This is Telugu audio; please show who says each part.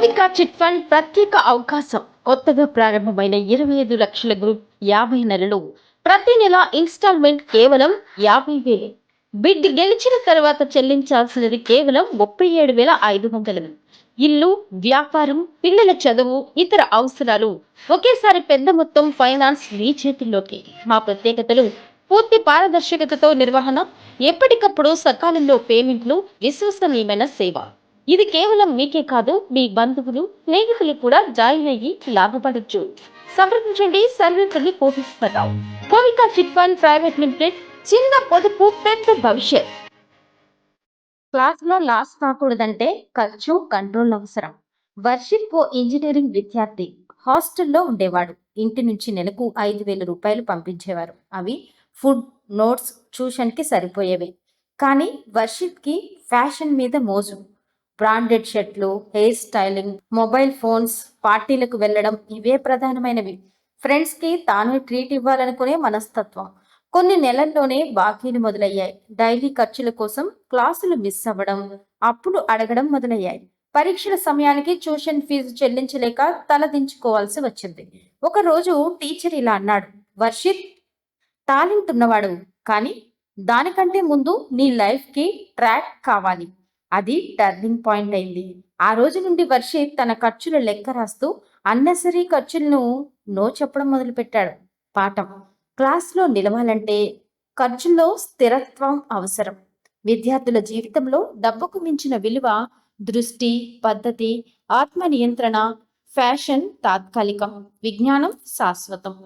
Speaker 1: భూమిక చిట్ ఫండ్ ప్రత్యేక అవకాశం. కొత్తగా ప్రారంభమైన 25 లక్షల గ్రూప్ 50 నెలలు. ప్రతి నెల ఇన్స్టాల్మెంట్ కేవలం 50,000. బిడ్ గెలిచిన తర్వాత చెల్లించాల్సినది కేవలం 37,500. ఇల్లు, వ్యాపారం, పిల్లల చదువు, ఇతర అవసరాలు ఒకేసారి పెద్ద మొత్తం ఫైనాన్స్ మీ చేతుల్లోకి. మా ప్రత్యేకతలు: పూర్తి పారదర్శకతతో నిర్వహణ, ఎప్పటికప్పుడు సకాలంలో పేమెంట్లు, విశ్వసనీయమైన సేవ. ఇది కేవలం మీకే కాదు, మీ బంధువులు, స్నేహితులు కూడా జాయిన్ అయ్యి లాభపడొచ్చు. సంప్రదించండి Sarvepalli Koteswararao. Kovika chit fund private limited. చిన్న పొదుపు, పెద్ద భవిష్యత్. క్లాస్ లో లాస్ కాకూడదంటే ఖర్చు కంట్రోల్ అవసరం. వర్షిత్ ఓ ఇంజనీరింగ్ విద్యార్థి. హాస్టల్లో ఉండేవాడు. ఇంటి నుంచి నెలకు 5,000 రూపాయలు పంపించేవారు. అవి ఫుడ్, నోట్స్, ట్యూషన్ కి సరిపోయేవి. కానీ వర్షిత్ కి ఫ్యాషన్ మీద మోజు. బ్రాండెడ్ షర్ట్లు, హెయిర్ స్టైలింగ్, మొబైల్ ఫోన్స్, పార్టీలకు వెళ్ళడం ఇవే ప్రధానమైనవి. ఫ్రెండ్స్ కి తానే ట్రీట్ ఇవ్వాలనుకునే మనస్తత్వం. కొన్ని నెలల్లోనే బాకీలు మొదలయ్యాయి. డైలీ ఖర్చుల కోసం క్లాసులు మిస్ అవ్వడం, అప్పులు అడగడం మొదలయ్యాయి. పరీక్షల సమయానికి ట్యూషన్ ఫీజు చెల్లించలేక తలదించుకోవాల్సి వచ్చింది. ఒక రోజు టీచర్ ఇలా అన్నాడు: వర్షిత్, టాలెంట్ ఉన్నవాడు, కానీ దానికంటే ముందు నీ లైఫ్ కి ట్రాక్ కావాలి. అది టర్నింగ్ పాయింట్ అయింది. ఆ రోజు నుండి వర్షిత్ తన ఖర్చుల లెక్క రాస్తూ అన్నెసరీ ఖర్చులను నో చెప్పడం మొదలుపెట్టాడు. పాఠం: క్లాస్లో నిలవాలంటే ఖర్చుల్లో స్థిరత్వం అవసరం. విద్యార్థుల జీవితంలో డబ్బుకు మించిన విలువ, దృష్టి, పద్ధతి, ఆత్మ నియంత్రణ. ఫ్యాషన్ తాత్కాలికం, విజ్ఞానం శాశ్వతం.